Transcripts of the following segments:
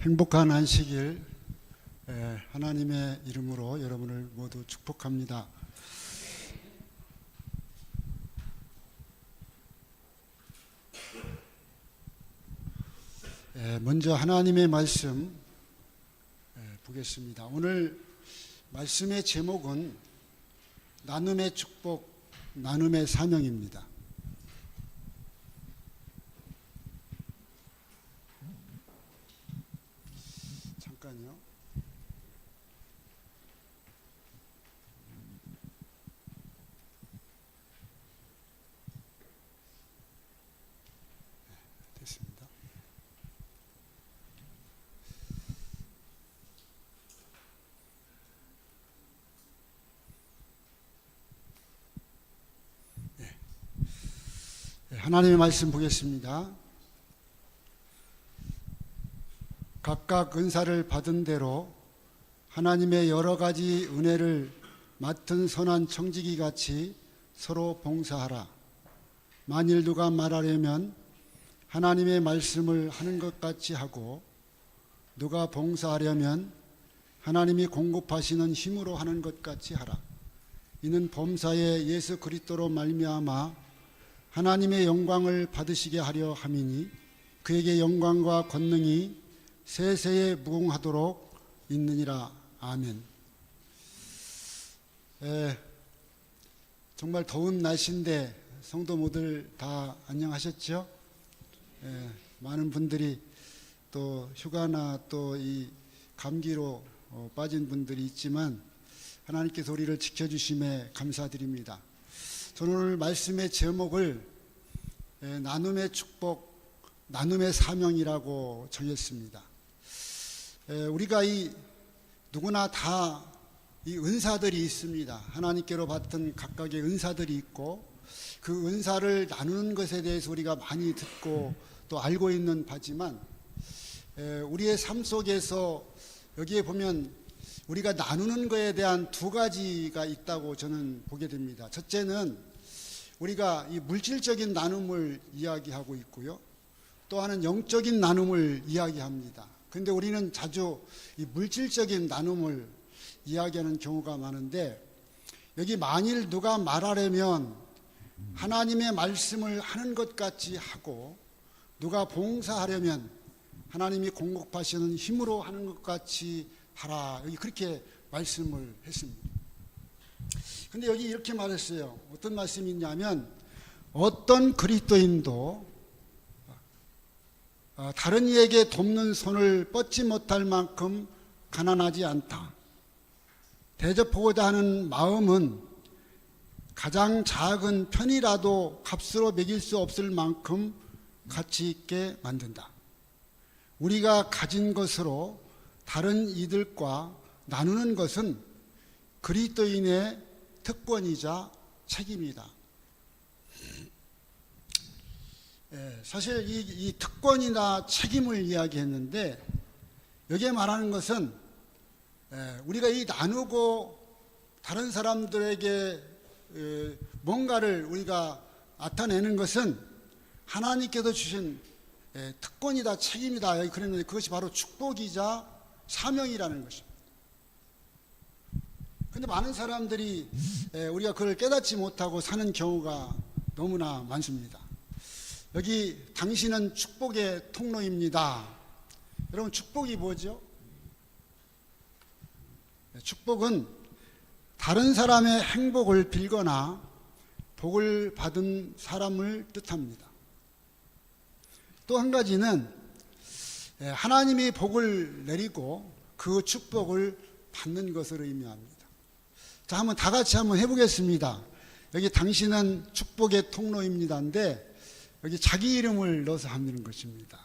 행복한 안식일 하나님의 이름으로 여러분을 모두 축복합니다. 먼저 하나님의 말씀 보겠습니다. 오늘 말씀의 제목은 나눔의 축복, 나눔의 사명입니다. 잠깐요. 됐습니다. 하나님의 말씀 보겠습니다. 각각 은사를 받은 대로 하나님의 여러 가지 은혜를 맡은 선한 청지기 같이 서로 봉사하라. 만일 누가 말하려면 하나님의 말씀을 하는 것 같이 하고, 누가 봉사하려면 하나님이 공급하시는 힘으로 하는 것 같이 하라. 이는 범사에 예수 그리스도로 말미암아 하나님의 영광을 받으시게 하려 함이니, 그에게 영광과 권능이 세세에 무궁하도록 있느니라. 아멘. 정말 더운 날씨인데 성도모들 다 안녕하셨죠? 많은 분들이 또 휴가나 또 이 감기로 빠진 분들이 있지만 하나님께서 우리를 지켜주심에 감사드립니다. 저는 오늘 말씀의 제목을 나눔의 축복, 나눔의 사명이라고 정했습니다. 우리가 누구나 다 이 은사들이 있습니다. 하나님께로 받은 각각의 은사들이 있고, 그 은사를 나누는 것에 대해서 우리가 많이 듣고 또 알고 있는 바지만, 우리의 삶 속에서 여기에 보면 우리가 나누는 것에 대한 두 가지가 있다고 저는 보게 됩니다. 첫째는 우리가 이 물질적인 나눔을 이야기하고 있고요, 또 하나는 영적인 나눔을 이야기합니다. 그런데 우리는 자주 이 물질적인 나눔을 이야기하는 경우가 많은데, 여기 만일 누가 말하려면 하나님의 말씀을 하는 것 같이 하고, 누가 봉사하려면 하나님이 공급하시는 힘으로 하는 것 같이 하라. 여기 그렇게 말씀을 했습니다. 근데 여기 이렇게 말했어요. 어떤 말씀이 있냐면, 어떤 그리스도인도 다른 이에게 돕는 손을 뻗지 못할 만큼 가난하지 않다. 대접하고자 하는 마음은 가장 작은 편이라도 값으로 매길 수 없을 만큼 가치 있게 만든다. 우리가 가진 것으로 다른 이들과 나누는 것은 그리스도인의 특권이자 책임이다. 사실 이 특권이나 책임을 이야기했는데, 여기에 말하는 것은 우리가 이 나누고 다른 사람들에게 뭔가를 우리가 나타내는 것은 하나님께서 주신 특권이다, 책임이다. 여기 그랬는데, 그것이 바로 축복이자 사명이라는 것입니다. 그런데 많은 사람들이 우리가 그걸 깨닫지 못하고 사는 경우가 너무나 많습니다. 여기 당신은 축복의 통로입니다. 여러분, 축복이 뭐죠? 축복은 다른 사람의 행복을 빌거나 복을 받은 사람을 뜻합니다. 또 한 가지는 하나님이 복을 내리고 그 축복을 받는 것을 의미합니다. 자, 한번 다 같이 한번 해보겠습니다. 여기 당신은 축복의 통로입니다인데, 여기 자기 이름을 넣어서 하는 것입니다.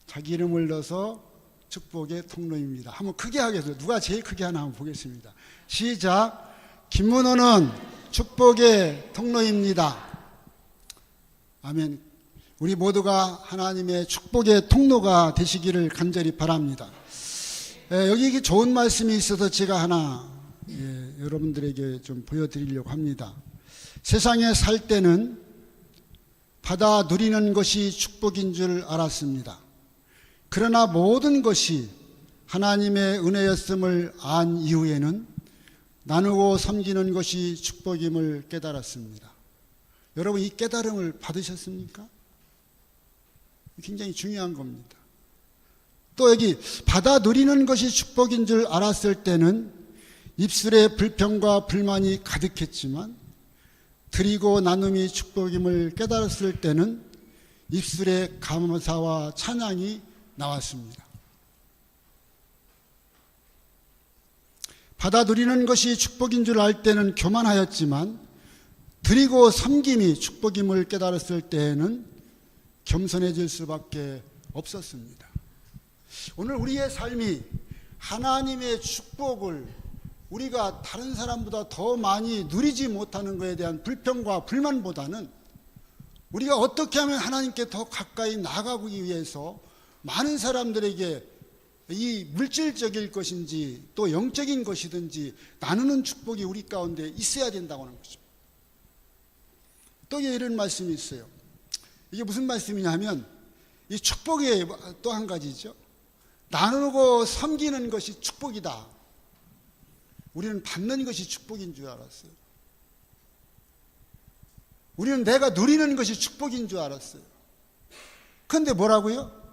자기 이름을 넣어서 축복의 통로입니다. 한번 크게 하겠습니다. 누가 제일 크게 하나 한번 보겠습니다. 시작. 김문호는 축복의 통로입니다. 아멘. 우리 모두가 하나님의 축복의 통로가 되시기를 간절히 바랍니다. 여기 좋은 말씀이 있어서 제가 하나 여러분들에게 좀 보여드리려고 합니다. 세상에 살 때는 받아 누리는 것이 축복인 줄 알았습니다. 그러나 모든 것이 하나님의 은혜였음을 안 이후에는 나누고 섬기는 것이 축복임을 깨달았습니다. 여러분, 이 깨달음을 받으셨습니까? 굉장히 중요한 겁니다. 또 여기 받아 누리는 것이 축복인 줄 알았을 때는 입술에 불평과 불만이 가득했지만 드리고 나눔이 축복임을 깨달았을 때는 입술에 감사와 찬양이 나왔습니다. 받아 누리는 것이 축복인 줄 알 때는 교만하였지만 드리고 섬김이 축복임을 깨달았을 때에는 겸손해질 수밖에 없었습니다. 오늘 우리의 삶이 하나님의 축복을 우리가 다른 사람보다 더 많이 누리지 못하는 것에 대한 불평과 불만보다는 우리가 어떻게 하면 하나님께 더 가까이 나아가기 위해서 많은 사람들에게 이 물질적일 것인지 또 영적인 것이든지 나누는 축복이 우리 가운데 있어야 된다고 하는 것입니다. 또 이런 말씀이 있어요. 이게 무슨 말씀이냐면 이 축복의 또 한 가지죠. 나누고 섬기는 것이 축복이다. 우리는 받는 것이 축복인 줄 알았어요. 우리는 내가 누리는 것이 축복인 줄 알았어요. 그런데 뭐라고요?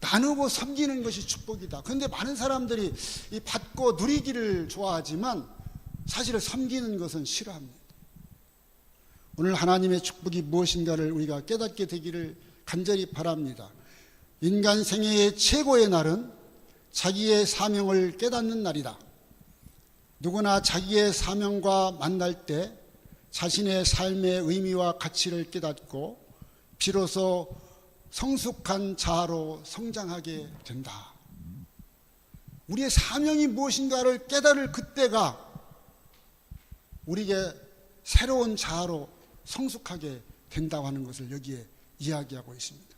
나누고 섬기는 것이 축복이다. 그런데 많은 사람들이 이 받고 누리기를 좋아하지만 사실은 섬기는 것은 싫어합니다. 오늘 하나님의 축복이 무엇인가를 우리가 깨닫게 되기를 간절히 바랍니다. 인간 생애의 최고의 날은 자기의 사명을 깨닫는 날이다. 누구나 자기의 사명과 만날 때 자신의 삶의 의미와 가치를 깨닫고 비로소 성숙한 자아로 성장하게 된다. 우리의 사명이 무엇인가를 깨달을 그때가 우리에게 새로운 자아로 성숙하게 된다고 하는 것을 여기에 이야기하고 있습니다.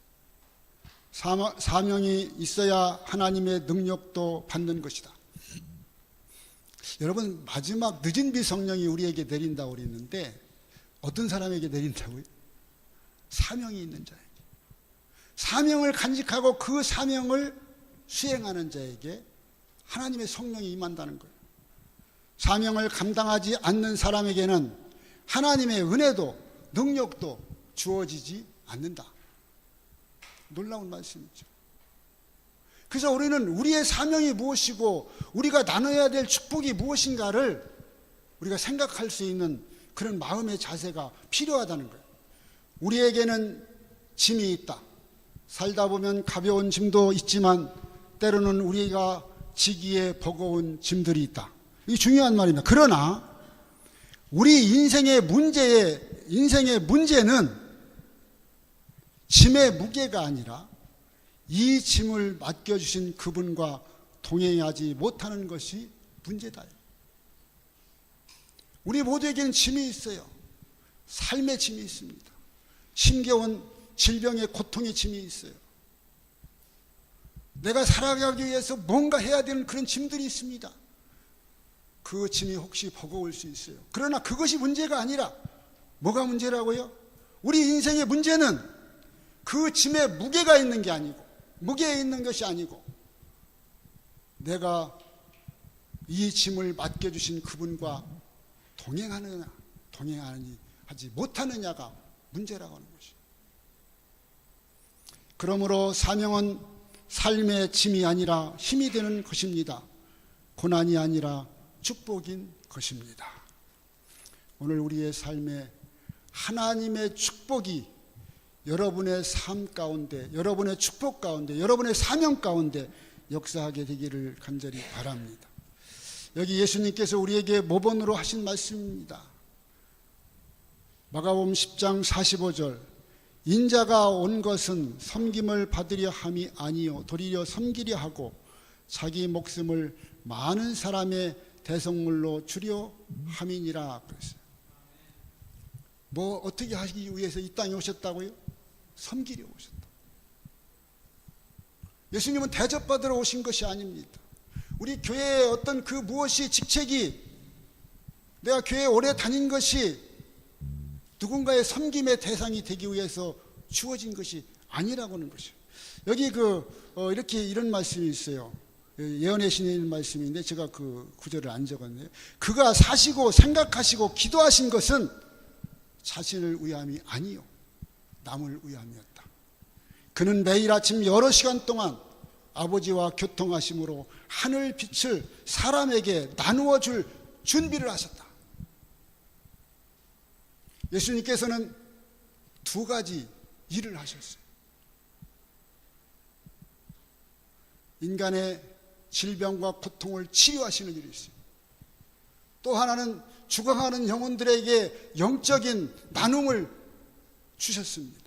사명이 있어야 하나님의 능력도 받는 것이다. 여러분, 마지막 늦은 비 성령이 우리에게 내린다고 그랬는데 어떤 사람에게 내린다고요? 사명이 있는 자에게. 사명을 간직하고 그 사명을 수행하는 자에게 하나님의 성령이 임한다는 거예요. 사명을 감당하지 않는 사람에게는 하나님의 은혜도 능력도 주어지지 않는다. 놀라운 말씀이죠. 그래서 우리는 우리의 사명이 무엇이고 우리가 나눠야 될 축복이 무엇인가를 우리가 생각할 수 있는 그런 마음의 자세가 필요하다는 거예요. 우리에게는 짐이 있다. 살다 보면 가벼운 짐도 있지만 때로는 우리가 지기에 버거운 짐들이 있다. 이게 중요한 말입니다. 그러나 우리 인생의 문제는 짐의 무게가 아니라 이 짐을 맡겨주신 그분과 동행하지 못하는 것이 문제다. 우리 모두에게는 짐이 있어요. 삶의 짐이 있습니다. 힘겨운 질병의 고통의 짐이 있어요. 내가 살아가기 위해서 뭔가 해야 되는 그런 짐들이 있습니다. 그 짐이 혹시 버거울 수 있어요. 그러나 그것이 문제가 아니라 뭐가 문제라고요? 우리 인생의 문제는 그 짐에 무게가 있는 게 아니고 무게에 있는 것이 아니고 내가 이 짐을 맡겨주신 그분과 동행하느냐 동행하지 못하느냐가 문제라고 하는 것이죠. 그러므로 사명은 삶의 짐이 아니라 힘이 되는 것입니다. 고난이 아니라 축복인 것입니다. 오늘 우리의 삶에 하나님의 축복이 여러분의 삶 가운데, 여러분의 축복 가운데, 여러분의 사명 가운데 역사하게 되기를 간절히 바랍니다. 여기 예수님께서 우리에게 모본으로 하신 말씀입니다. 마가복음 10장 45절 인자가 온 것은 섬김을 받으려 함이 아니요 도리어 섬기려 하고 자기 목숨을 많은 사람의 대속물로 주려 함이니라 그랬어요. 뭐 어떻게 하기 위해서 이 땅에 오셨다고요? 섬기려 오셨다. 예수님은 대접받으러 오신 것이 아닙니다. 우리 교회의 어떤 그 무엇이 직책이 내가 교회에 오래 다닌 것이 누군가의 섬김의 대상이 되기 위해서 주어진 것이 아니라고 하는 것이에요. 여기 이렇게 이런 말씀이 있어요. 예언의 신에 있는 말씀인데 제가 그 구절을 안 적었네요. 그가 사시고 생각하시고 기도하신 것은 자신을 위함이 아니요 남을 위함이었다. 그는 매일 아침 여러 시간 동안 아버지와 교통하심으로 하늘 빛을 사람에게 나누어 줄 준비를 하셨다. 예수님께서는 두 가지 일을 하셨어요. 인간의 질병과 고통을 치료하시는 일이 있어요. 또 하나는 죽어가는 영혼들에게 영적인 나눔을 주셨습니다.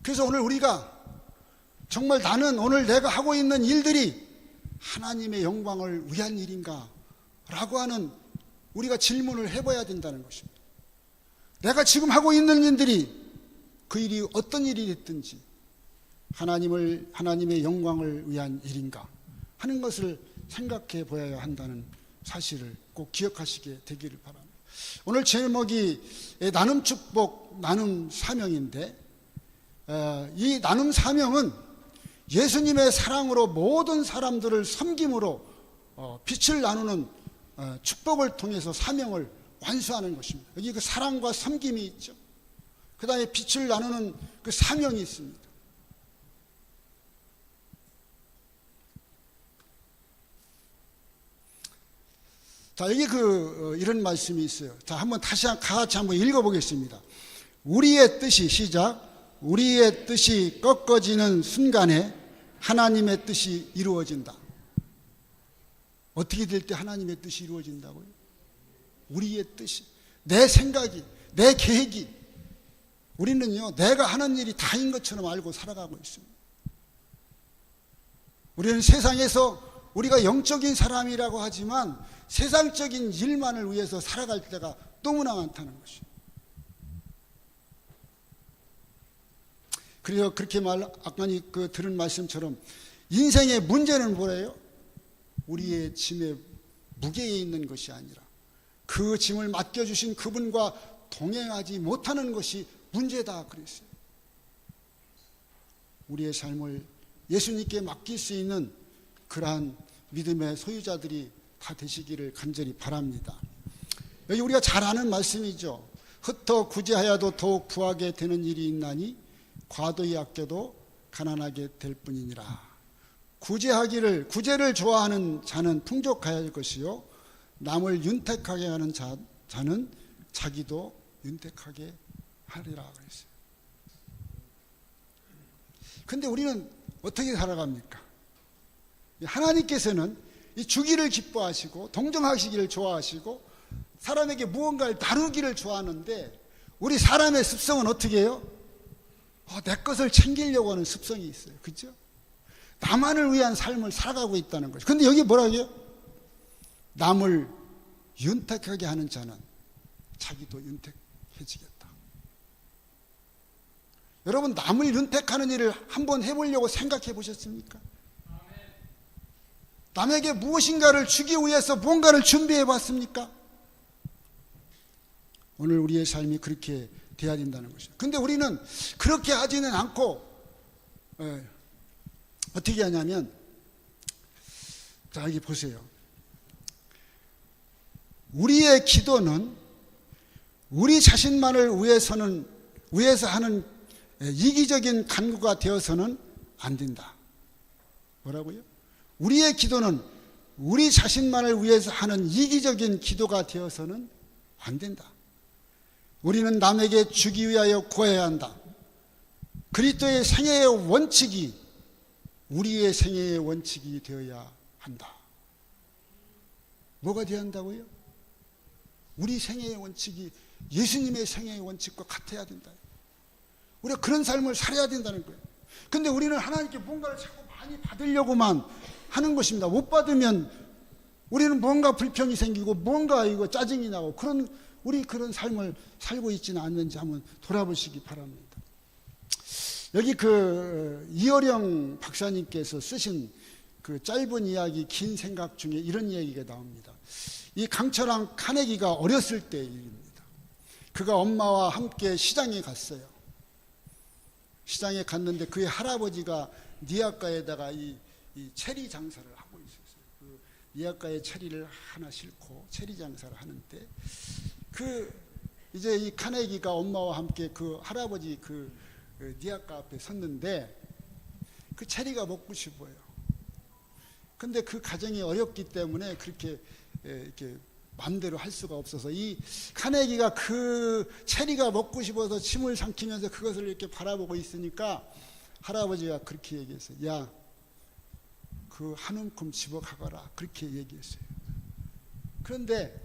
그래서 오늘 우리가 정말 나는 오늘 내가 하고 있는 일들이 하나님의 영광을 위한 일인가? 라고 하는 우리가 질문을 해봐야 된다는 것입니다. 내가 지금 하고 있는 일들이 그 일이 어떤 일이 됐든지 하나님의 영광을 위한 일인가 하는 것을 생각해 보아야 한다는 사실을 꼭 기억하시게 되기를 바랍니다. 오늘 제목이 나눔 축복, 나눔 사명인데 이 나눔 사명은 예수님의 사랑으로 모든 사람들을 섬김으로 빛을 나누는 축복을 통해서 사명을 완수하는 것입니다. 여기 그 사랑과 섬김이 있죠. 그 다음에 빛을 나누는 그 사명이 있습니다. 자, 여기 이런 말씀이 있어요. 자, 한번 같이 한번 읽어보겠습니다. 우리의 뜻이, 시작. 우리의 뜻이 꺾어지는 순간에 하나님의 뜻이 이루어진다. 어떻게 될 때 하나님의 뜻이 이루어진다고요? 우리의 뜻이, 내 생각이, 내 계획이, 우리는요 내가 하는 일이 다인 것처럼 알고 살아가고 있습니다. 우리는 세상에서 우리가 영적인 사람이라고 하지만 세상적인 일만을 위해서 살아갈 때가 너무나 많다는 것입니다. 그래서 그렇게 아까 들은 말씀처럼 인생의 문제는 뭐래요? 우리의 짐의 무게에 있는 것이 아니라 그 짐을 맡겨주신 그분과 동행하지 못하는 것이 문제다 그랬어요. 우리의 삶을 예수님께 맡길 수 있는 그러한 믿음의 소유자들이 다 되시기를 간절히 바랍니다. 여기 우리가 잘 아는 말씀이죠. 흩어 구제하여도 더욱 구하게 되는 일이 있나니 과도히 아껴도 가난하게 될 뿐이니라. 구제를 좋아하는 자는 풍족하여야 할 것이요 남을 윤택하게 하는 자는 자기도 윤택하게 하리라 그랬어요. 근데 우리는 어떻게 살아갑니까? 하나님께서는 이 주기를 기뻐하시고 동정하시기를 좋아하시고 사람에게 무언가를 나누기를 좋아하는데 우리 사람의 습성은 어떻게 해요? 내 것을 챙기려고 하는 습성이 있어요. 그렇죠? 나만을 위한 삶을 살아가고 있다는 거죠. 근데 여기 뭐라고 해요? 남을 윤택하게 하는 자는 자기도 윤택해지겠다. 여러분 남을 윤택하는 일을 한번 해보려고 생각해 보셨습니까? 남에게 무엇인가를 주기 위해서 뭔가를 준비해 봤습니까? 오늘 우리의 삶이 그렇게 돼야 된다는 것이죠. 근데 우리는 그렇게 하지는 않고 어떻게 하냐면 자 여기 보세요. 우리의 기도는 우리 자신만을 위해서 하는 이기적인 간구가 되어서는 안 된다. 뭐라고요? 우리의 기도는 우리 자신만을 위해서 하는 이기적인 기도가 되어서는 안 된다. 우리는 남에게 주기 위하여 구해야 한다. 그리스도의 생애의 원칙이 우리의 생애의 원칙이 되어야 한다. 뭐가 되어야 한다고요? 우리 생애의 원칙이 예수님의 생애의 원칙과 같아야 된다. 우리가 그런 삶을 살아야 된다는 거예요. 근데 우리는 하나님께 뭔가를 자꾸 많이 받으려고만 하는 것입니다. 못 받으면 우리는 뭔가 불평이 생기고 뭔가 짜증이 나고 우리 그런 삶을 살고 있지는 않는지 한번 돌아보시기 바랍니다. 여기 이어령 박사님께서 쓰신 그 짧은 이야기 긴 생각 중에 이런 이야기가 나옵니다. 이 강철왕 카네기가 어렸을 때의 일입니다. 그가 엄마와 함께 시장에 갔어요. 시장에 갔는데 그의 할아버지가 니아가에다가 이 체리 장사를 하고 있었어요. 그 니아가에 체리를 하나 싣고 체리 장사를 하는데 이제 이 카네기가 엄마와 함께 그 할아버지 그 니아가 앞에 섰는데 그 체리가 먹고 싶어요. 근데 그 가정이 어렵기 때문에 그렇게 이렇게 마음대로 할 수가 없어서 이 카네기가 그 체리가 먹고 싶어서 침을 삼키면서 그것을 이렇게 바라보고 있으니까 할아버지가 그렇게 얘기했어요. 야, 그 한 움큼 집어 가거라. 그렇게 얘기했어요. 그런데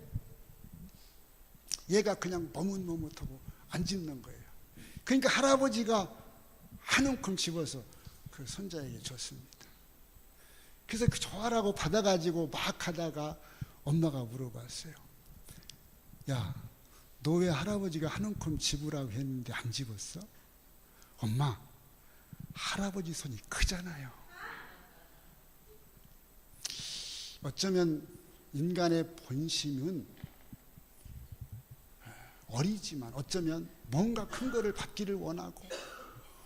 얘가 그냥 머뭇머뭇하고 안 집는 거예요. 그러니까 할아버지가 한 움큼 집어서 그 손자에게 줬습니다. 그래서 그 좋아라고 받아가지고 막 하다가 엄마가 물어봤어요. 야, 너 왜 할아버지가 한 움큼 집으라고 했는데 안 집었어? 엄마, 할아버지 손이 크잖아요. 어쩌면 인간의 본심은 어리지만 어쩌면 뭔가 큰 거를 받기를 원하고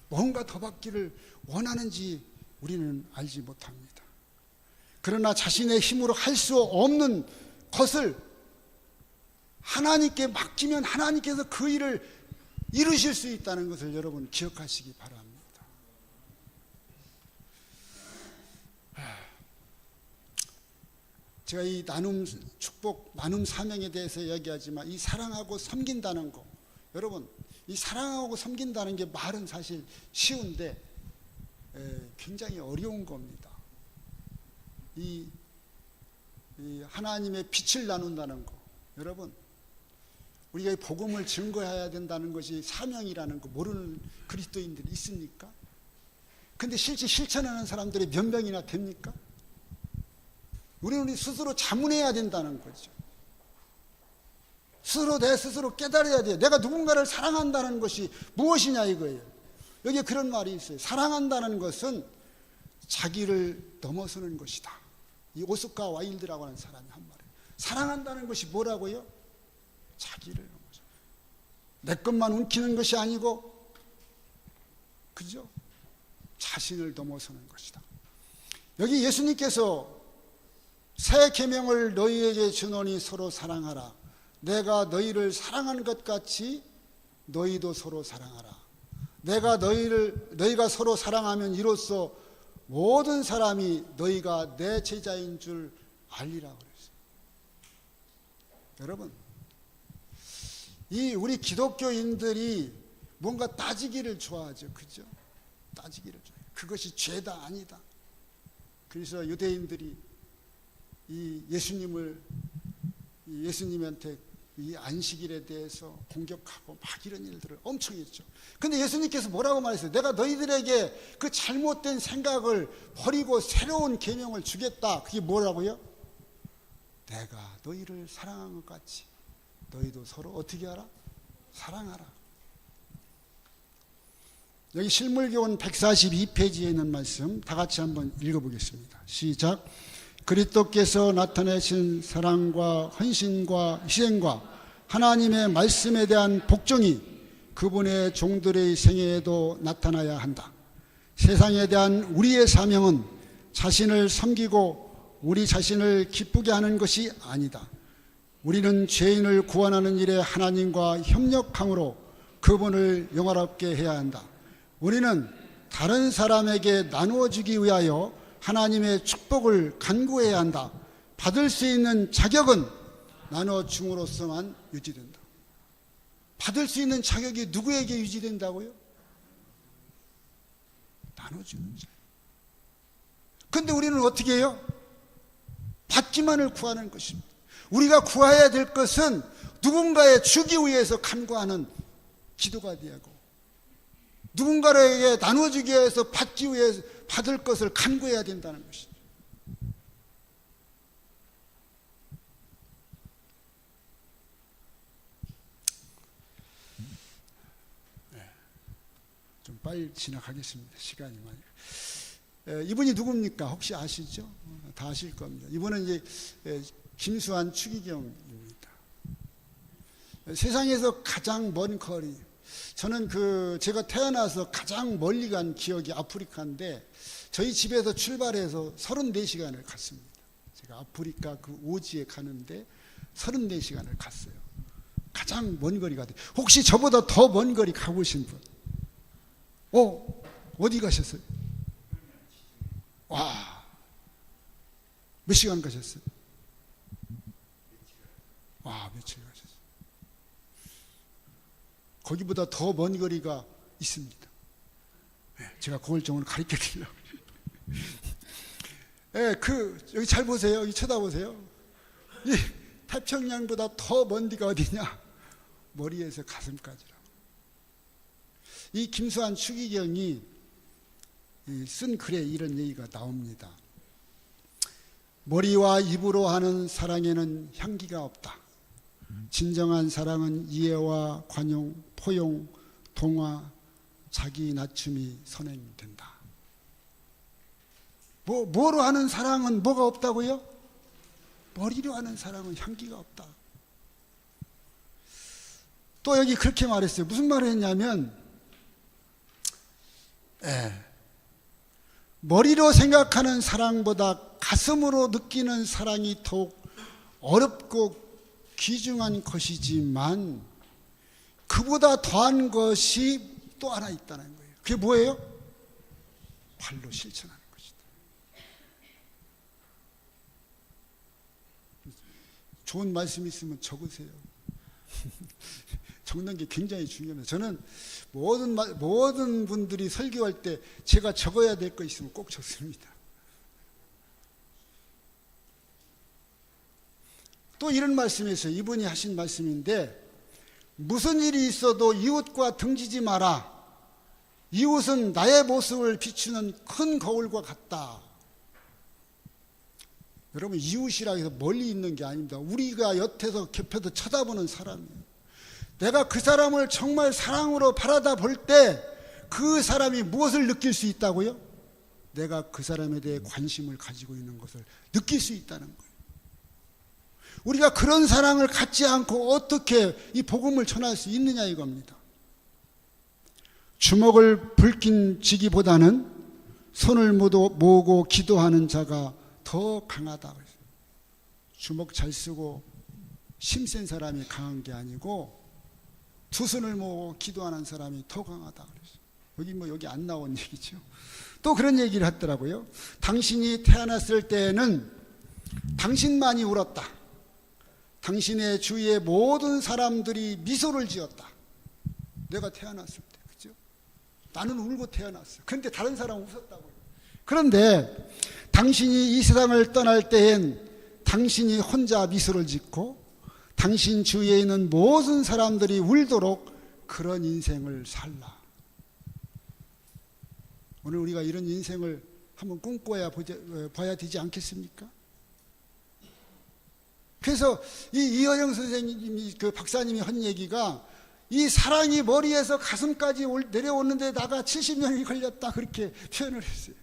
뭔가 더 받기를 원하는지 우리는 알지 못합니다. 그러나 자신의 힘으로 할 수 없는 것을 하나님께 맡기면 하나님께서 그 일을 이루실 수 있다는 것을 여러분 기억하시기 바랍니다. 제가 이 나눔 축복, 나눔 사명에 대해서 이야기하지만 이 사랑하고 섬긴다는 거, 여러분 이 사랑하고 섬긴다는 게 말은 사실 쉬운데 굉장히 어려운 겁니다. 이 하나님의 빛을 나눈다는 거, 여러분 우리가 이 복음을 증거해야 된다는 것이 사명이라는 거 모르는 그리스도인들이 있습니까? 근데 실제 실천하는 사람들이 몇 명이나 됩니까? 우리는 우리 스스로 자문해야 된다는 거죠. 스스로 내 스스로 깨달아야 돼요. 내가 누군가를 사랑한다는 것이 무엇이냐 이거예요. 여기에 그런 말이 있어요. 사랑한다는 것은 자기를 넘어서는 것이다. 이 오스카 와일드라고 하는 사람이 한 말이에요. 사랑한다는 것이 뭐라고요? 자기를 넘어서. 내 것만 움키는 것이 아니고, 그죠? 자신을 넘어서는 것이다. 여기 예수님께서 새 계명을 너희에게 주노니 서로 사랑하라. 내가 너희를 사랑한 것 같이 너희도 서로 사랑하라. 너희가 서로 사랑하면 이로써 모든 사람이 너희가 내 제자인 줄 알리라 그랬어요. 여러분, 이 우리 기독교인들이 뭔가 따지기를 좋아하죠. 그죠? 따지기를 좋아해요. 그것이 죄다 아니다. 그래서 유대인들이 이 예수님한테 이 안식일에 대해서 공격하고 막 이런 일들을 엄청 했죠. 근데 예수님께서 뭐라고 말했어요? 내가 너희들에게 그 잘못된 생각을 버리고 새로운 계명을 주겠다. 그게 뭐라고요? 내가 너희를 사랑한 것 같이 너희도 서로 어떻게 하라? 사랑하라. 여기 실물교원 142페이지에 있는 말씀 다 같이 한번 읽어보겠습니다. 시작. 그리스도께서 나타내신 사랑과 헌신과 희생과 하나님의 말씀에 대한 복종이 그분의 종들의 생애에도 나타나야 한다. 세상에 대한 우리의 사명은 자신을 섬기고 우리 자신을 기쁘게 하는 것이 아니다. 우리는 죄인을 구원하는 일에 하나님과 협력함으로 그분을 영화롭게 해야 한다. 우리는 다른 사람에게 나누어 주기 위하여 하나님의 축복을 간구해야 한다. 받을 수 있는 자격은 나눠줌으로써만 유지된다. 받을 수 있는 자격이 누구에게 유지된다고요? 나눠주는 자. 근데 우리는 어떻게 해요? 받기만을 구하는 것입니다. 우리가 구해야 될 것은 누군가에 주기 위해서 간구하는 기도가 되고 누군가에게 나눠주기 위해서 받기 위해서 받을 것을 간구해야 된다는 것이죠. 좀 빨리 지나가겠습니다. 시간이 많이. 이분이 누굽니까? 혹시 아시죠? 다 아실 겁니다. 이분은 이제 김수환 추기경입니다. 세상에서 가장 먼 거리. 저는 제가 태어나서 가장 멀리 간 기억이 아프리카인데 저희 집에서 출발해서 34시간을 갔습니다. 제가 아프리카 그 오지에 가는데 34시간을 갔어요. 가장 먼 거리 가도. 혹시 저보다 더 먼 거리 가보신 분? 어디 가셨어요? 와, 몇 시간 가셨어요? 와, 며칠 가셨어요? 거기보다 더 먼 거리가 있습니다. 제가 그걸 좀 오늘 가르쳐 드리려고. 여기 잘 보세요. 여기 쳐다보세요. 이 태평양보다 더 먼 데가 어디냐? 머리에서 가슴까지라고. 이 김수환 추기경이 쓴 글에 이런 얘기가 나옵니다. 머리와 입으로 하는 사랑에는 향기가 없다. 진정한 사랑은 이해와 관용, 포용, 동화, 자기 낮춤이 선행된다. 뭐로 하는 사랑은 뭐가 없다고요? 머리로 하는 사랑은 향기가 없다. 또 여기 그렇게 말했어요. 무슨 말을 했냐면 머리로 생각하는 사랑보다 가슴으로 느끼는 사랑이 더욱 어렵고 귀중한 것이지만 그보다 더한 것이 또 하나 있다는 거예요. 그게 뭐예요? 발로 실천하는 것이다. 좋은 말씀 있으면 적으세요. 적는 게 굉장히 중요합니다. 저는 모든 분들이 설교할 때 제가 적어야 될 거 있으면 꼭 적습니다. 또 이런 말씀이었어요. 이분이 하신 말씀인데 무슨 일이 있어도 이웃과 등지지 마라. 이웃은 나의 모습을 비추는 큰 거울과 같다. 여러분, 이웃이라 해서 멀리 있는 게 아닙니다. 우리가 옆에서 쳐다보는 사람이에요. 내가 그 사람을 정말 사랑으로 바라다 볼 때 그 사람이 무엇을 느낄 수 있다고요? 내가 그 사람에 대해 관심을 가지고 있는 것을 느낄 수 있다는 거예요. 우리가 그런 사랑을 갖지 않고 어떻게 이 복음을 전할 수 있느냐 이겁니다. 주먹을 불킨 쥐기보다는 손을 모으고 기도하는 자가 더 강하다. 주먹 잘 쓰고 힘센 사람이 강한 게 아니고 두 손을 모으고 기도하는 사람이 더 강하다. 여기 안 나온 얘기죠. 또 그런 얘기를 하더라고요. 당신이 태어났을 때에는 당신만이 울었다. 당신의 주위의 모든 사람들이 미소를 지었다. 내가 태어났을 때, 그죠? 나는 울고 태어났어. 그런데 다른 사람은 웃었다고요. 그런데 당신이 이 세상을 떠날 때엔 당신이 혼자 미소를 짓고 당신 주위에 있는 모든 사람들이 울도록 그런 인생을 살라. 오늘 우리가 이런 인생을 한번 꿈꿔야 봐야 되지 않겠습니까? 그래서 이어영 선생님이 박사님이 한 얘기가 이 사랑이 머리에서 가슴까지 내려오는데 나가 70년이 걸렸다 그렇게 표현을 했어요.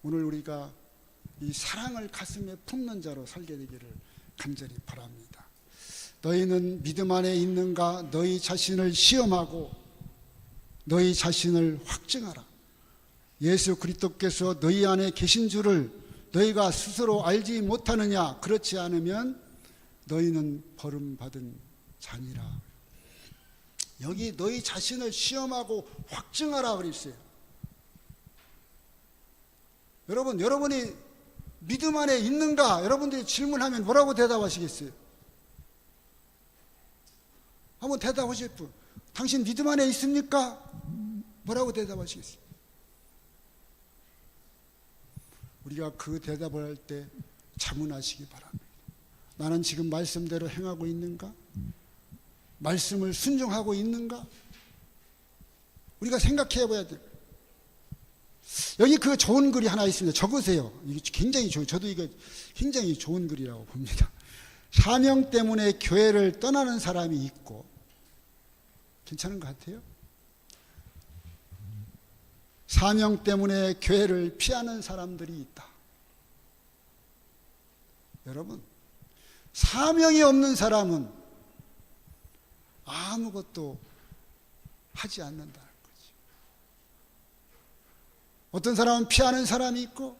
오늘 우리가 이 사랑을 가슴에 품는 자로 살게 되기를 간절히 바랍니다. 너희는 믿음 안에 있는가? 너희 자신을 시험하고 너희 자신을 확증하라. 예수 그리스도께서 너희 안에 계신 줄을 너희가 스스로 알지 못하느냐? 그렇지 않으면 너희는 버림받은 자니라. 여기 너희 자신을 시험하고 확증하라 그랬어요. 여러분이 믿음 안에 있는가? 여러분들이 질문하면 뭐라고 대답하시겠어요? 한번 대답하실 분. 당신 믿음 안에 있습니까? 뭐라고 대답하시겠어요? 우리가 그 대답을 할 때 자문하시기 바랍니다. 나는 지금 말씀대로 행하고 있는가? 말씀을 순종하고 있는가? 우리가 생각해 봐야 돼요. 여기 그 좋은 글이 하나 있습니다. 적으세요. 이게 굉장히 저도 이거 굉장히 좋은 글이라고 봅니다. 사명 때문에 교회를 떠나는 사람이 있고, 괜찮은 것 같아요? 사명 때문에 교회를 피하는 사람들이 있다. 여러분, 사명이 없는 사람은 아무것도 하지 않는다는 거지. 어떤 사람은 피하는 사람이 있고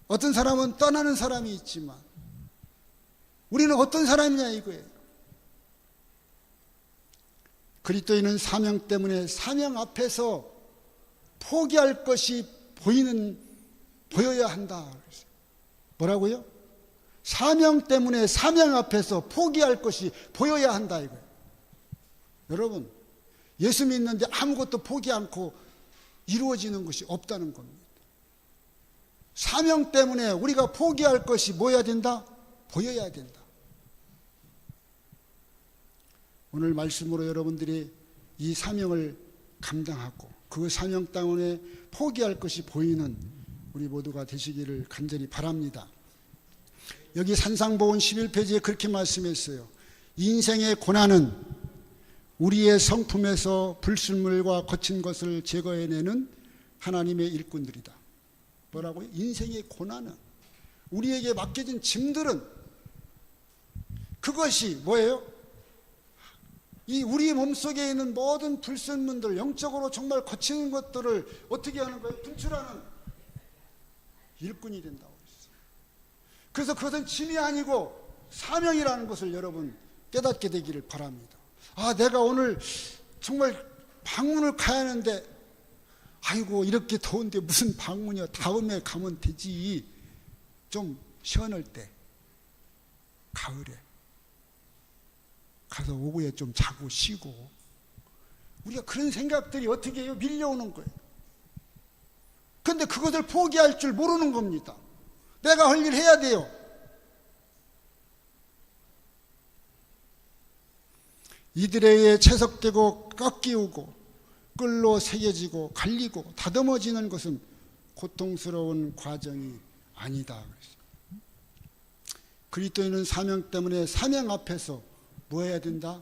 어떤 사람은 떠나는 사람이 있지만 우리는 어떤 사람이냐 이거예요. 그리스도인은 사명 때문에 사명 앞에서 포기할 것이 보여야 한다. 뭐라고요? 사명 때문에 사명 앞에서 포기할 것이 보여야 한다 이거예요. 여러분, 예수 믿는데 아무것도 포기 않고 이루어지는 것이 없다는 겁니다. 사명 때문에 우리가 포기할 것이 뭐여야 된다? 보여야 된다. 오늘 말씀으로 여러분들이 이 사명을 감당하고 그 사명 때문에 포기할 것이 보이는 우리 모두가 되시기를 간절히 바랍니다. 여기 산상보훈 11페이지에 그렇게 말씀했어요. 인생의 고난은 우리의 성품에서 불순물과 거친 것을 제거해내는 하나님의 일꾼들이다. 뭐라고요? 인생의 고난은, 우리에게 맡겨진 짐들은 그것이 뭐예요? 이 우리 몸속에 있는 모든 불순물들, 영적으로 정말 거친 것들을 어떻게 하는 거예요? 분출하는 일꾼이 된다고 했어요. 그래서 그것은 짐이 아니고 사명이라는 것을 여러분 깨닫게 되기를 바랍니다. 아, 내가 오늘 정말 방문을 가야 하는데 아이고 이렇게 더운데 무슨 방문이야, 다음에 가면 되지. 좀 시원할 때 가을에 가서 오후에 좀 자고 쉬고, 우리가 그런 생각들이 어떻게 해요? 밀려오는 거예요. 그런데 그것을 포기할 줄 모르는 겁니다. 내가 할 일 해야 돼요. 이들에 의해 채석되고 꺾이우고 끌로 새겨지고 갈리고 다듬어지는 것은 고통스러운 과정이 아니다. 그리스도인은 사명 때문에 사명 앞에서 뭐 해야 된다?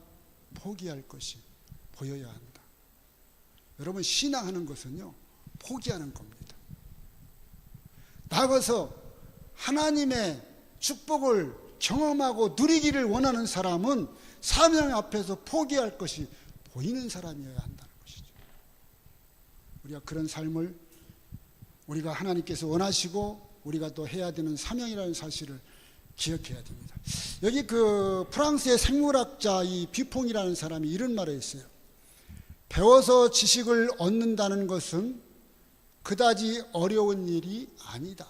포기할 것이 보여야 한다. 여러분, 신앙하는 것은요, 포기하는 겁니다. 나가서 하나님의 축복을 경험하고 누리기를 원하는 사람은 사명 앞에서 포기할 것이 보이는 사람이어야 한다는 것이죠. 우리가 그런 삶을 우리가 하나님께서 원하시고 우리가 또 해야 되는 사명이라는 사실을 기억해야 됩니다. 여기 그 프랑스의 생물학자 이 뷔퐁이라는 사람이 이런 말을 했어요. 배워서 지식을 얻는다는 것은 그다지 어려운 일이 아니다.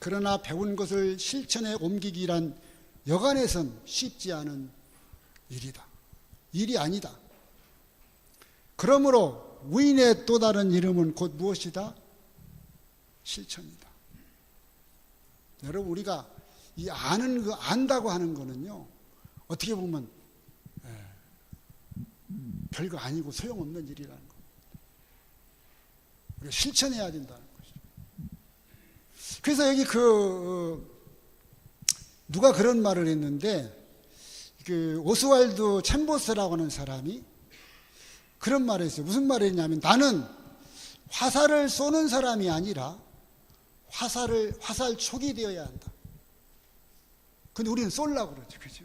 그러나 배운 것을 실천에 옮기기란 여간해선 쉽지 않은 일이다. 일이 아니다. 그러므로 무인의 또 다른 이름은 곧 무엇이다? 실천이다. 여러분, 우리가 이 아는 거, 안다고 하는 거는요, 어떻게 보면 별거 아니고 소용없는 일이라는 거. 우리가 실천해야 된다는 것이죠. 그래서 여기 누가 그런 말을 했는데, 그 오스왈드 챔버스라고 하는 사람이 그런 말을 했어요. 무슨 말을 했냐면, 나는 화살을 쏘는 사람이 아니라 화살 촉이 되어야 한다. 근데 우리는 쏠라고 그러죠. 그죠?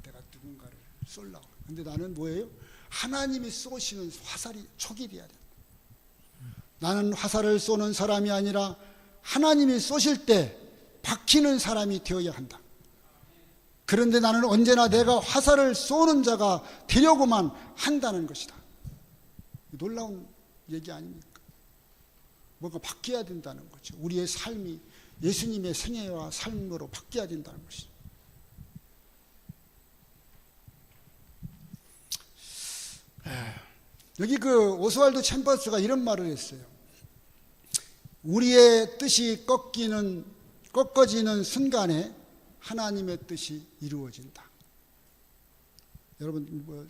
내가 누군가를 쏠라고. 근데 나는 뭐예요? 하나님이 쏘시는 화살이 촉이 되어야 된다. 나는 화살을 쏘는 사람이 아니라 하나님이 쏘실 때 박히는 사람이 되어야 한다. 그런데 나는 언제나 내가 화살을 쏘는 자가 되려고만 한다는 것이다. 놀라운 얘기 아닙니까? 뭔가 바뀌어야 된다는 거죠. 우리의 삶이 예수님의 생애와 삶으로 바뀌어야 된다는 것이죠. 여기 그 오스왈드 챔버스가 이런 말을 했어요. 우리의 뜻이 꺾어지는 순간에 하나님의 뜻이 이루어진다. 여러분,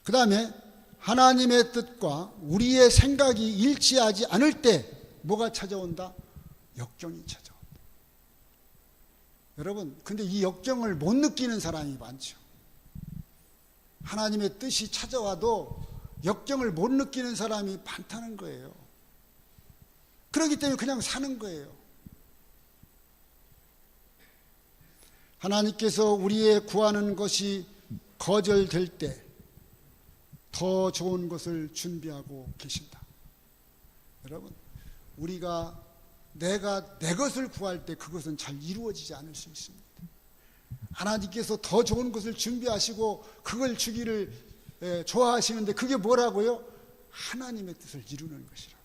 그 다음에 하나님의 뜻과 우리의 생각이 일치하지 않을 때 뭐가 찾아온다? 역경이 찾아온다. 여러분, 근데 이 역경을 못 느끼는 사람이 많죠. 하나님의 뜻이 찾아와도 역경을 못 느끼는 사람이 많다는 거예요. 그렇기 때문에 그냥 사는 거예요. 하나님께서 우리의 구하는 것이 거절될 때 더 좋은 것을 준비하고 계신다. 여러분, 우리가 내가 내 것을 구할 때 그것은 잘 이루어지지 않을 수 있습니다. 하나님께서 더 좋은 것을 준비하시고 그걸 주기를 좋아하시는데 그게 뭐라고요? 하나님의 뜻을 이루는 것이라.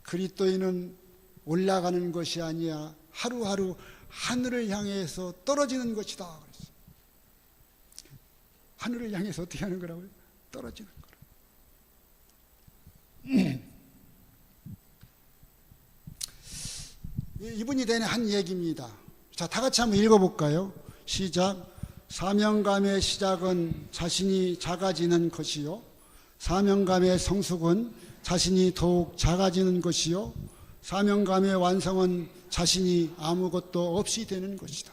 그리스도인은 올라가는 것이 아니야 하루하루 하늘을 향해서 떨어지는 것이다 그랬어요. 하늘을 향해서 어떻게 하는 거라고요? 떨어지는 거라. 이분이 되는 한 얘기입니다. 자, 다 같이 한번 읽어볼까요? 시작. 사명감의 시작은 자신이 작아지는 것이요, 사명감의 성숙은 자신이 더욱 작아지는 것이요, 사명감의 완성은 자신이 아무것도 없이 되는 것이다.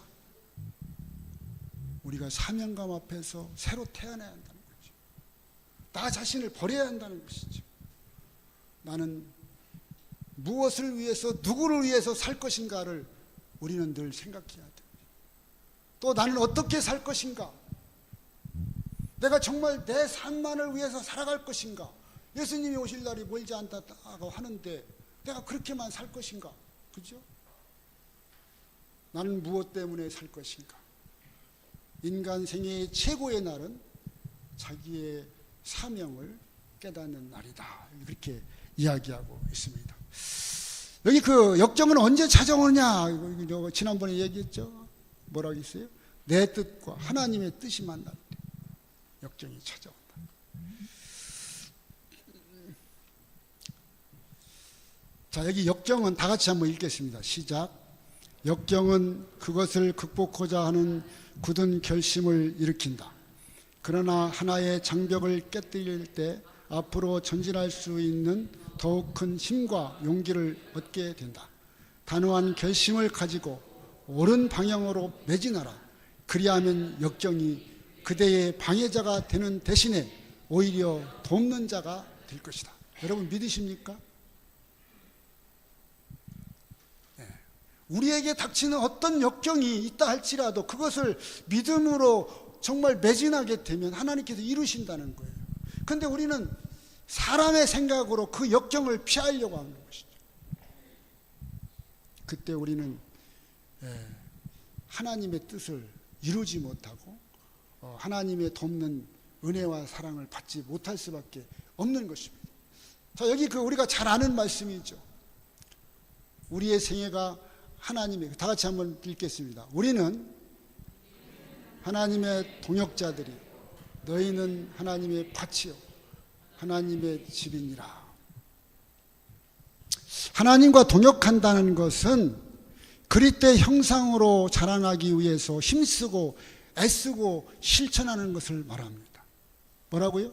우리가 사명감 앞에서 새로 태어나야 한다는 거죠. 나 자신을 버려야 한다는 것이죠. 나는 무엇을 위해서, 누구를 위해서 살 것인가를 우리는 늘 생각해야 됩니다. 또 나는 어떻게 살 것인가? 내가 정말 내 삶만을 위해서 살아갈 것인가? 예수님이 오실 날이 멀지 않다고 하는데 내가 그렇게만 살 것인가? 그죠? 나는 무엇 때문에 살 것인가? 인간 생애의 최고의 날은 자기의 사명을 깨닫는 날이다. 이렇게 이야기하고 있습니다. 여기 그 역정은 언제 찾아오느냐? 지난번에 얘기했죠. 뭐라고 했어요? 내 뜻과 하나님의 뜻이 만날 때 역정이 찾아온다. 자, 여기 역정은 다 같이 한번 읽겠습니다. 시작. 역정은 그것을 극복하고자 하는 굳은 결심을 일으킨다. 그러나 하나의 장벽을 깨뜨릴 때 앞으로 전진할 수 있는 더욱 큰 힘과 용기를 얻게 된다. 단호한 결심을 가지고 옳은 방향으로 매진하라. 그리하면 역경이 그대의 방해자가 되는 대신에 오히려 돕는 자가 될 것이다. 여러분 믿으십니까? 네. 우리에게 닥치는 어떤 역경이 있다 할지라도 그것을 믿음으로 정말 매진하게 되면 하나님께서 이루신다는 거예요. 그런데 우리는 사람의 생각으로 그 역경을 피하려고 하는 것이죠. 그때 우리는 하나님의 뜻을 이루지 못하고 하나님의 돕는 은혜와 사랑을 받지 못할 수밖에 없는 것입니다. 자, 여기 우리가 잘 아는 말씀이죠. 우리의 생애가 하나님의, 다 같이 한번 읽겠습니다. 우리는 하나님의 동역자들이, 너희는 하나님의 밭이요 하나님의 집이니라. 하나님과 동역한다는 것은 그리스도의 형상으로 자라나기 위해서 힘쓰고 애쓰고 실천하는 것을 말합니다. 뭐라고요?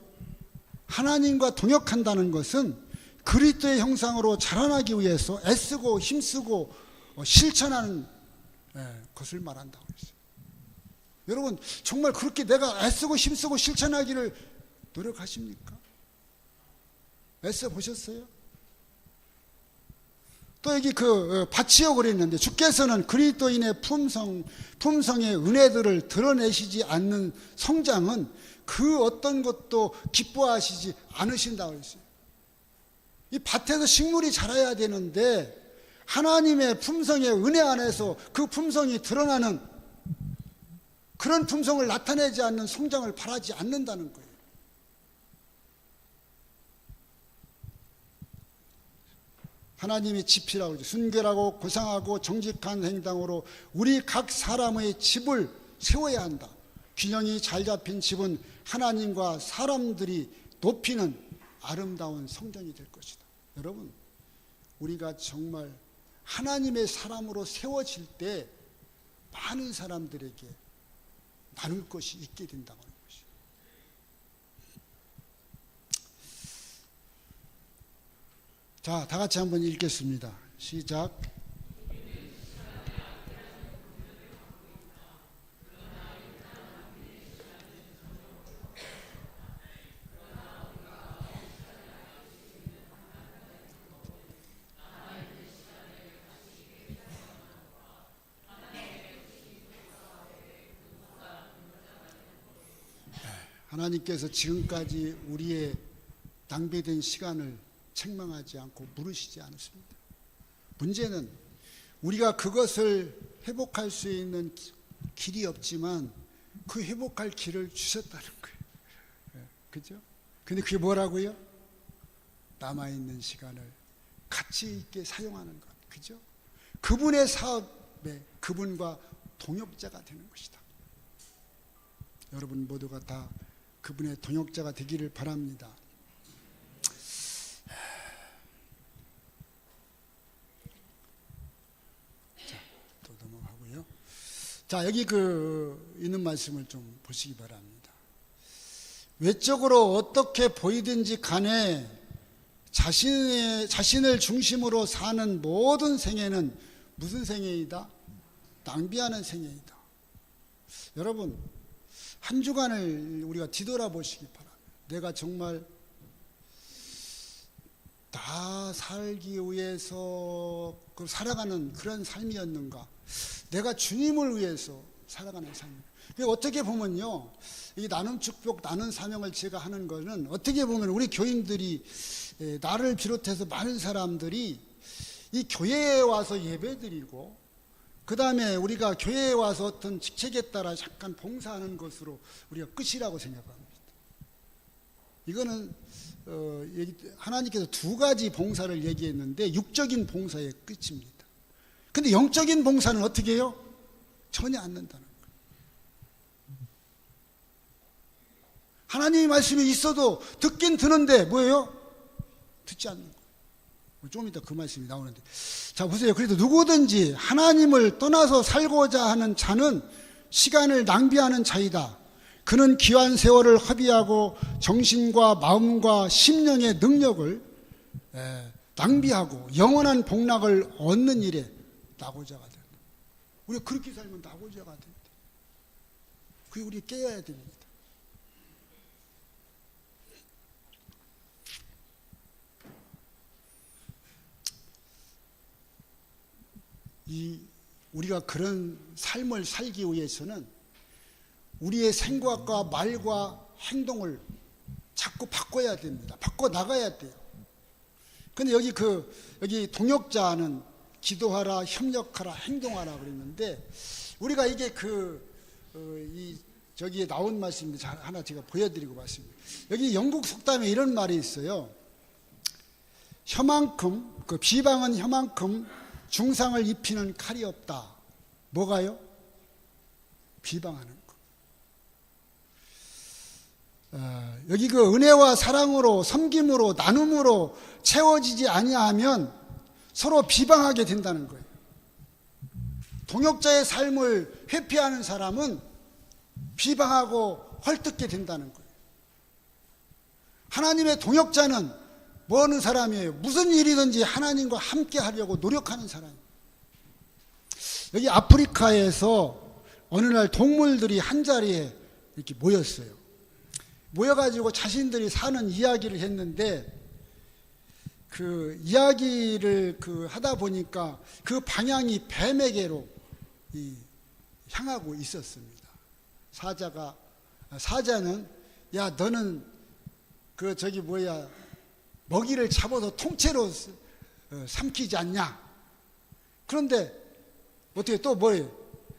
하나님과 동역한다는 것은 그리스도의 형상으로 자라나기 위해서 애쓰고 힘쓰고 실천하는 것을 말한다고 했어요. 여러분 정말 그렇게 내가 애쓰고 힘쓰고 실천하기를 노력하십니까? 애써 보셨어요? 또 여기 밭이요 그랬는데 주께서는 그리스도인의 품성의 은혜들을 드러내시지 않는 성장은 그 어떤 것도 기뻐하시지 않으신다고 했어요. 이 밭에서 식물이 자라야 되는데 하나님의 품성의 은혜 안에서 그 품성이 드러나는 그런 품성을 나타내지 않는 성장을 바라지 않는다는 거예요. 하나님의 집이라고 그러죠. 순결하고 고상하고 정직한 행동으로 우리 각 사람의 집을 세워야 한다. 균형이 잘 잡힌 집은 하나님과 사람들이 높이는 아름다운 성전이 될 것이다. 여러분 우리가 정말 하나님의 사람으로 세워질 때 많은 사람들에게 나눌 것이 있게 된다고 하는 것이죠. 자, 다 같이 한번 읽겠습니다. 시작. 하나님께서 지금까지 우리의 낭비된 시간을 책망하지 않고 물으시지 않으십니다. 문제는 우리가 그것을 회복할 수 있는 길이 없지만 그 회복할 길을 주셨다는 거예요. 그죠? 근데 그게 뭐라고요? 남아있는 시간을 가치 있게 사용하는 것. 그죠? 그분의 사업에 그분과 동역자가 되는 것이다. 여러분 모두가 다 그분의 동역자가 되기를 바랍니다. 자, 또 넘어가고요. 자, 여기 있는 말씀을 좀 보시기 바랍니다. 외적으로 어떻게 보이든지 간에 자신을 중심으로 사는 모든 생애는 무슨 생애이다? 낭비하는 생애이다. 여러분, 한 주간을 우리가 뒤돌아보시기 바랍니다. 내가 정말 나 살기 위해서 살아가는 그런 삶이었는가? 내가 주님을 위해서 살아가는 삶입니다. 어떻게 보면요, 이 나눔 축복, 나눔 사명을 제가 하는 것은 어떻게 보면 우리 교인들이, 나를 비롯해서 많은 사람들이 이 교회에 와서 예배드리고, 그 다음에 우리가 교회에 와서 어떤 직책에 따라 잠깐 봉사하는 것으로 우리가 끝이라고 생각합니다. 이거는 하나님께서 두 가지 봉사를 얘기했는데 육적인 봉사의 끝입니다. 근데 영적인 봉사는 어떻게 해요? 전혀 않는다는 거예요. 하나님의 말씀이 있어도 듣긴 드는데 뭐예요? 듣지 않는 거예요. 좀 이따 그 말씀이 나오는데, 자 보세요. 그래도 누구든지 하나님을 떠나서 살고자 하는 자는 시간을 낭비하는 자이다. 그는 귀한 세월을 허비하고 정신과 마음과 심령의 능력을 낭비하고 영원한 복락을 얻는 일에 낙오자가 된다. 우리가 그렇게 살면 낙오자가 된다. 그게 우리 깨어야 됩니다. 우리가 그런 삶을 살기 위해서는 우리의 생각과 말과 행동을 자꾸 바꿔야 됩니다. 바꿔 나가야 돼요. 근데 여기 동역자는 기도하라, 협력하라, 행동하라 그랬는데, 우리가 이게 저기에 나온 말씀인데 하나 제가 보여드리고 말씀입니다. 여기 영국 속담에 이런 말이 있어요. 혀만큼, 비방은 혀만큼 중상을 입히는 칼이 없다. 뭐가요? 비방하는 거. 여기 은혜와 사랑으로, 섬김으로, 나눔으로 채워지지 아니하면 서로 비방하게 된다는 거예요. 동역자의 삶을 회피하는 사람은 비방하고 헐뜯게 된다는 거예요. 하나님의 동역자는 뭐 하는 사람이에요? 무슨 일이든지 하나님과 함께 하려고 노력하는 사람이에요. 여기 아프리카에서 어느 날 동물들이 한자리에 이렇게 모였어요. 모여가지고 자신들이 사는 이야기를 했는데, 그 이야기를 하다 보니까 그 방향이 뱀에게로 향하고 있었습니다. 사자는 야 너는 먹이를 잡아서 통째로 삼키지 않냐? 그런데 어떻게 또 뭐예요?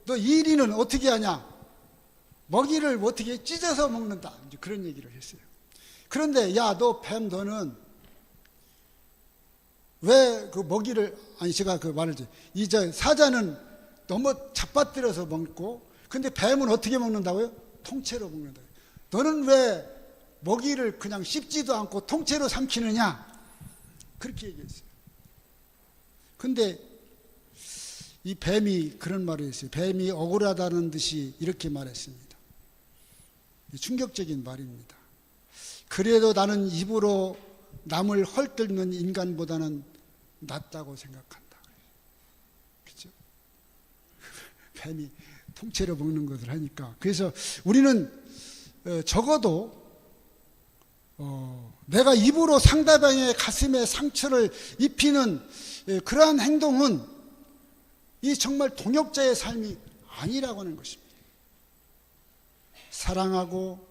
너 이리는 어떻게 하냐? 먹이를 어떻게 찢어서 먹는다. 이제 그런 얘기를 했어요. 그런데 야 너 뱀 너는 왜 그 먹이를, 아니 제가 그 말을 사자는 너무 잡아뜨려서 먹고, 근데 뱀은 어떻게 먹는다고요? 통째로 먹는다고요. 너는 왜 먹이를 그냥 씹지도 않고 통째로 삼키느냐? 그렇게 얘기했어요. 근데 이 뱀이 그런 말을 했어요. 뱀이 억울하다는 듯이 이렇게 말했습니다. 충격적인 말입니다. 그래도 나는 입으로 남을 헐뜯는 인간보다는 낫다고 생각한다. 그렇죠? 뱀이 통째로 먹는 것을 하니까. 그래서 우리는 적어도 내가 입으로 상대방의 가슴에 상처를 입히는 그러한 행동은 이 정말 동역자의 삶이 아니라고 하는 것입니다. 사랑하고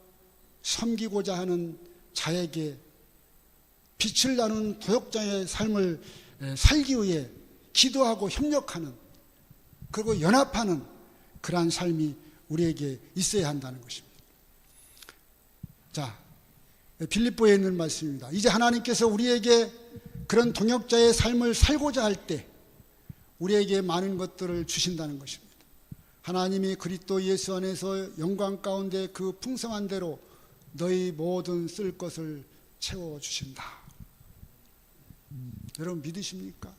섬기고자 하는 자에게 빛을 나누는 도역자의 삶을 살기 위해 기도하고 협력하는, 그리고 연합하는 그러한 삶이 우리에게 있어야 한다는 것입니다. 자, 빌립보에 있는 말씀입니다. 이제 하나님께서 우리에게 그런 동역자의 삶을 살고자 할 때 우리에게 많은 것들을 주신다는 것입니다. 하나님이 그리스도 예수 안에서 영광 가운데 그 풍성한 대로 너희 모든 쓸 것을 채워주신다. 여러분 믿으십니까?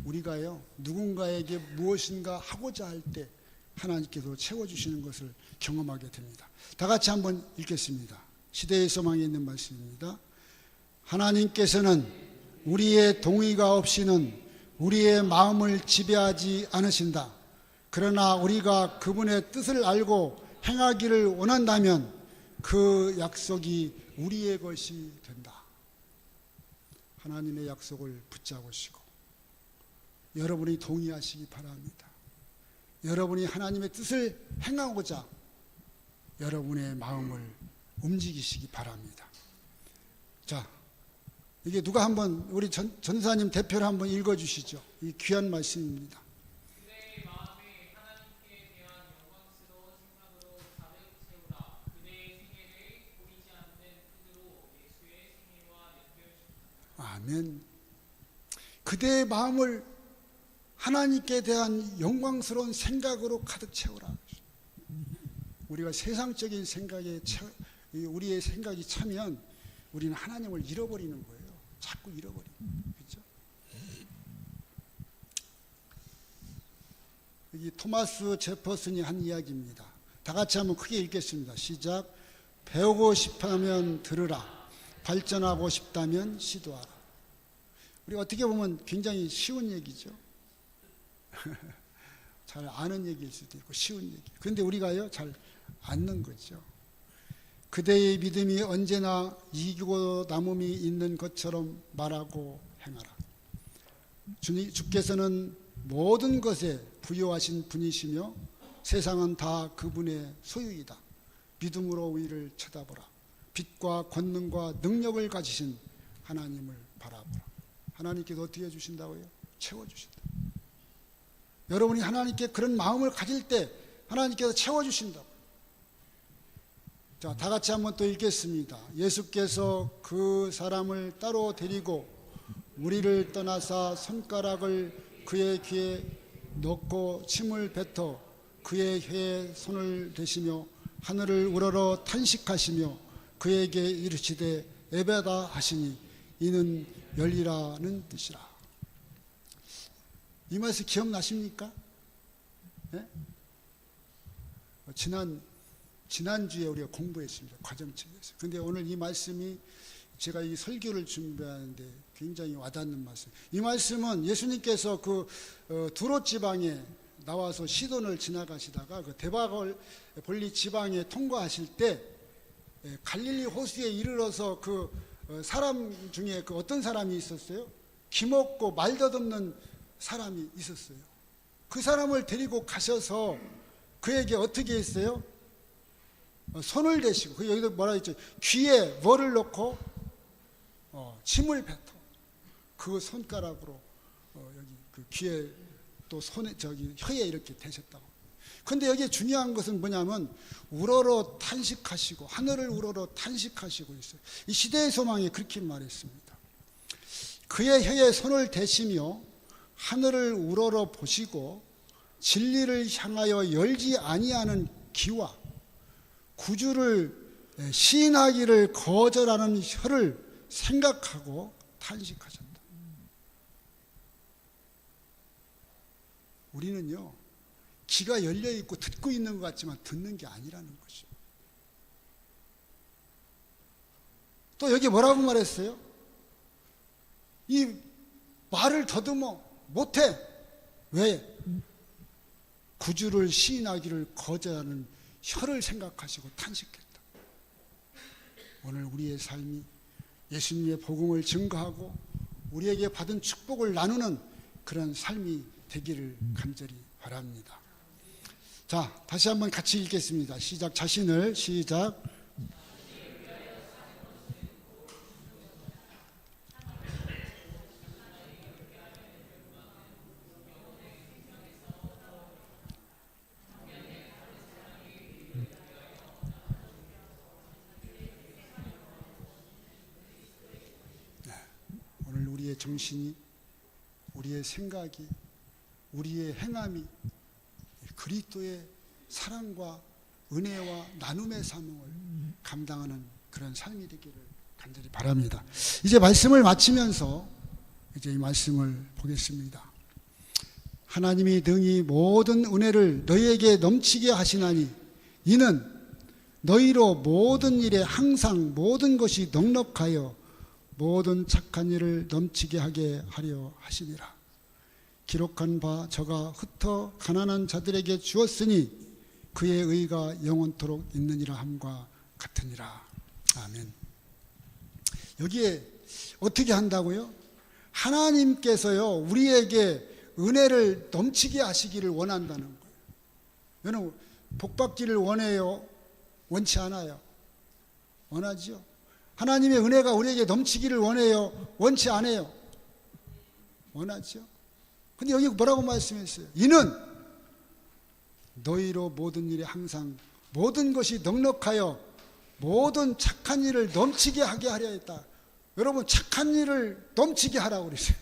우리가요, 누군가에게 무엇인가 하고자 할 때 하나님께서 채워주시는 것을 경험하게 됩니다. 다 같이 한번 읽겠습니다. 시대의 소망에 있는 말씀입니다. 하나님께서는 우리의 동의가 없이는 우리의 마음을 지배하지 않으신다. 그러나 우리가 그분의 뜻을 알고 행하기를 원한다면 그 약속이 우리의 것이 된다. 하나님의 약속을 붙잡으시고 여러분이 동의하시기 바랍니다. 여러분이 하나님의 뜻을 행하고자 여러분의 마음을 움직이시기 바랍니다. 자, 이게 누가 한번 우리 전사님 대표를 한번 읽어주시죠. 이 귀한 말씀입니다. 그대의 마음에 하나님께 대한 영광스러운 생각으로 가득 채우라. 그대의 생애를 보이지 않는 뜻으로 예수의 생애와 연결시키라. 아멘. 그대의 마음을 하나님께 대한 영광스러운 생각으로 가득 채우라. 우리가 세상적인 생각에 우리의 생각이 차면 우리는 하나님을 잃어버리는 거예요. 자꾸 잃어버리고. 그렇죠? 여기 토마스 제퍼슨이 한 이야기입니다. 다 같이 한번 크게 읽겠습니다. 시작. 배우고 싶다면 들으라. 발전하고 싶다면 시도하라. 우리 어떻게 보면 굉장히 쉬운 얘기죠. 잘 아는 얘기일 수도 있고 쉬운 얘기. 그런데 우리가요 잘 않는 거죠. 그대의 믿음이 언제나 이기고 남음이 있는 것처럼 말하고 행하라. 주께서는 모든 것에 부여하신 분이시며 세상은 다 그분의 소유이다. 믿음으로 위를 쳐다보라. 빛과 권능과 능력을 가지신 하나님을 바라보라. 하나님께서 어떻게 해주신다고요? 채워주신다. 여러분이 하나님께 그런 마음을 가질 때 하나님께서 채워주신다고. 자, 다 같이 한번 또 읽겠습니다. 예수께서 그 사람을 따로 데리고 무리를 떠나사 손가락을 그의 귀에 넣고 침을 뱉어 그의 혀에 손을 대시며 하늘을 우러러 탄식하시며 그에게 이르시되 에베다 하시니 이는 열리라는 뜻이라. 이 말씀 기억나십니까? 네? 지난주에 우리가 공부했습니다. 과정책에서. 그런데 오늘 이 말씀이 제가 이 설교를 준비하는데 굉장히 와닿는 말씀. 이 말씀은 예수님께서 그 두롯 지방에 나와서 시돈을 지나가시다가 그 대바걸 볼리 지방에 통과하실 때 갈릴리 호수에 이르러서 그 사람 중에 그 어떤 사람이 있었어요? 기먹고 말 더듬는 사람이 있었어요. 그 사람을 데리고 가셔서 그에게 어떻게 했어요? 손을 대시고, 그 여기도 뭐라 했죠? 귀에 뭐를 넣고 침을 뱉어. 그 손가락으로 여기 그 귀에 또 손에 혀에 이렇게 대셨다고. 근데 여기 중요한 것은 뭐냐면 우러러 탄식하시고 하늘을 우러러 탄식하시고 있어요. 이 시대의 소망이 그렇게 말했습니다. 그의 혀에 손을 대시며 하늘을 우러러 보시고 진리를 향하여 열지 아니하는 귀와 구주를 시인하기를 거절하는 혀를 생각하고 탄식하셨다. 우리는요 귀가 열려 있고 듣고 있는 것 같지만 듣는 게 아니라는 것이죠. 또 여기 뭐라고 말했어요? 이 말을 더듬어 못해. 왜? 구주를 시인하기를 거절하는 혀를 생각하시고 탄식했다. 오늘 우리의 삶이 예수님의 복음을 증거하고 우리에게 받은 축복을 나누는 그런 삶이 되기를 간절히 바랍니다. 자, 다시 한번 같이 읽겠습니다. 시작. 자신을 시작 우리의 정신이, 우리의 생각이, 우리의 행함이 그리스도의 사랑과 은혜와 나눔의 사명을 감당하는 그런 삶이 되기를 간절히 바랍니다. 이제 말씀을 마치면서 이제 이 말씀을 보겠습니다. 하나님이 능히 모든 은혜를 너희에게 넘치게 하시나니 이는 너희로 모든 일에 항상 모든 것이 넉넉하여 모든 착한 일을 넘치게 하게 하려 하시니라. 기록한 바 저가 흩어 가난한 자들에게 주었으니 그의 의가 영원토록 있느니라 함과 같으니라. 아멘. 여기에 어떻게 한다고요? 하나님께서요 우리에게 은혜를 넘치게 하시기를 원한다는 거예요. 여러분 복받기를 원해요? 원치 않아요? 원하죠. 하나님의 은혜가 우리에게 넘치기를 원해요? 원치 않아요? 원하죠. 근데 여기 뭐라고 말씀했어요? 이는 너희로 모든 일에 항상 모든 것이 넉넉하여 모든 착한 일을 넘치게 하게 하려 했다. 여러분 착한 일을 넘치게 하라고 그랬어요.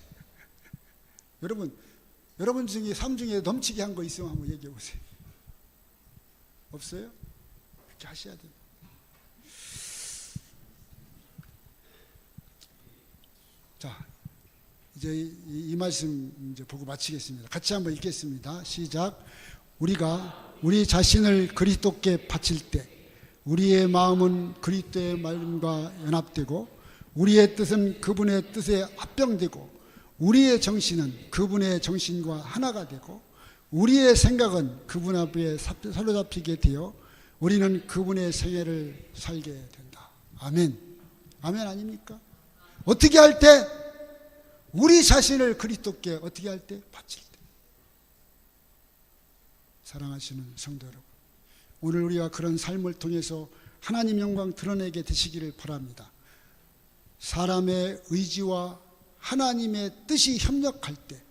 여러분 중에 삶 중에 넘치게 한 거 있으면 한번 얘기해 보세요. 없어요? 이렇게 하셔야 돼요. 자, 이제 이 말씀 이제 보고 마치겠습니다. 같이 한번 읽겠습니다. 시작. 우리가 우리 자신을 그리스도께 바칠 때 우리의 마음은 그리스도의 마음과 연합되고 우리의 뜻은 그분의 뜻에 합병되고 우리의 정신은 그분의 정신과 하나가 되고 우리의 생각은 그분 앞에 사로잡히게 되어 우리는 그분의 생애를 살게 된다. 아멘. 아멘 아닙니까? 어떻게 할 때? 우리 자신을 그리스도께 어떻게 할 때? 바칠 때. 사랑하시는 성도 여러분, 오늘 우리가 그런 삶을 통해서 하나님 영광 드러내게 되시기를 바랍니다. 사람의 의지와 하나님의 뜻이 협력할 때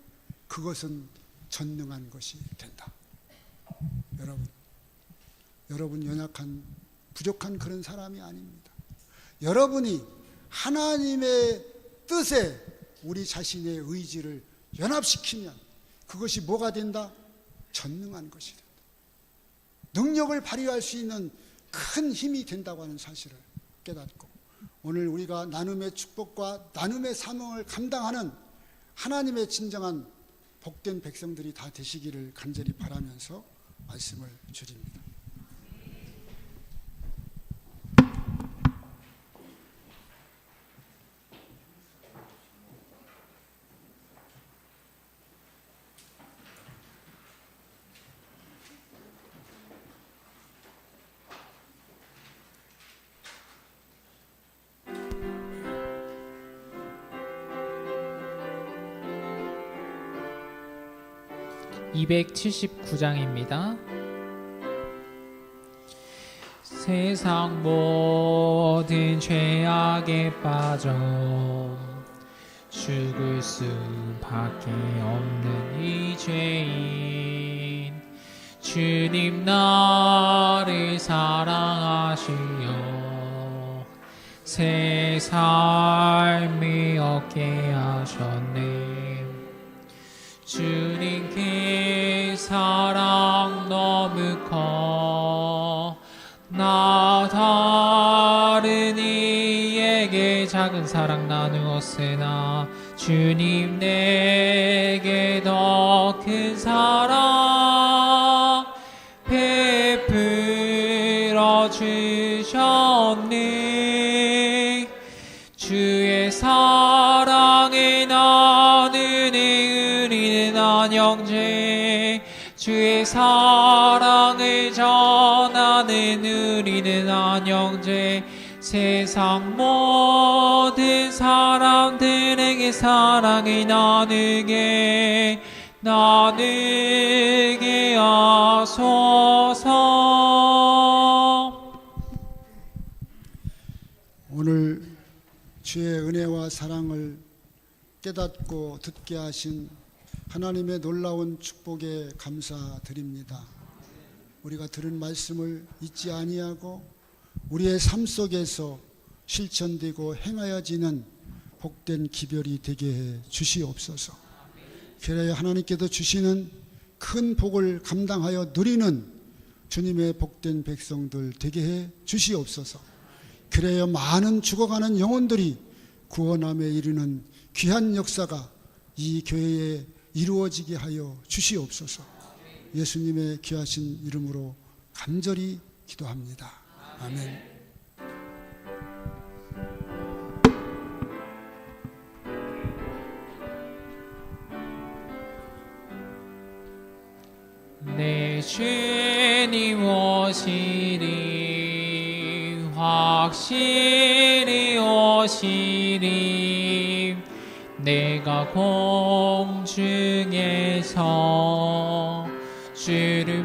그것은 전능한 것이 된다. 여러분 연약한 부족한 그런 사람이 아닙니다. 여러분이 하나님의 뜻에 우리 자신의 의지를 연합시키면 그것이 뭐가 된다? 전능한 것이 된다. 능력을 발휘할 수 있는 큰 힘이 된다고 하는 사실을 깨닫고 오늘 우리가 나눔의 축복과 나눔의 사명을 감당하는 하나님의 진정한 복된 백성들이 다 되시기를 간절히 바라면서 말씀을 드립니다. 279장입니다. 세상 모든 죄악에 빠져 죽을 수밖에 없는 이 죄인 주님 나를 사랑하시어 새 삶이 얻게 하셨네. 주님께 사랑 너무 커 나 다른 이에게 작은 사랑 나누었으나 주님 내게 더 큰 사랑 베풀어 주셨네. 주의 사랑에 나누는 우리는 한 형제 주의 사랑을 전하는 우리는 한 형제 세상 모든 사람들에게 사랑을 나누게 하소서. 오늘 주의 은혜와 사랑을 깨닫고 듣게 하신 하나님의 놀라운 축복에 감사드립니다. 우리가 들은 말씀을 잊지 아니하고 우리의 삶 속에서 실천되고 행하여지는 복된 기별이 되게 해 주시옵소서. 그래야 하나님께서 주시는 큰 복을 감당하여 누리는 주님의 복된 백성들 되게 해 주시옵소서. 그래야 많은 죽어가는 영혼들이 구원함에 이르는 귀한 역사가 이 교회에 이루어지게 하여 주시옵소서. 예수님의 귀하신 이름으로 간절히 기도합니다. 아멘. 내 주님 오시리 확실히 오시리 내가 공중에서 주를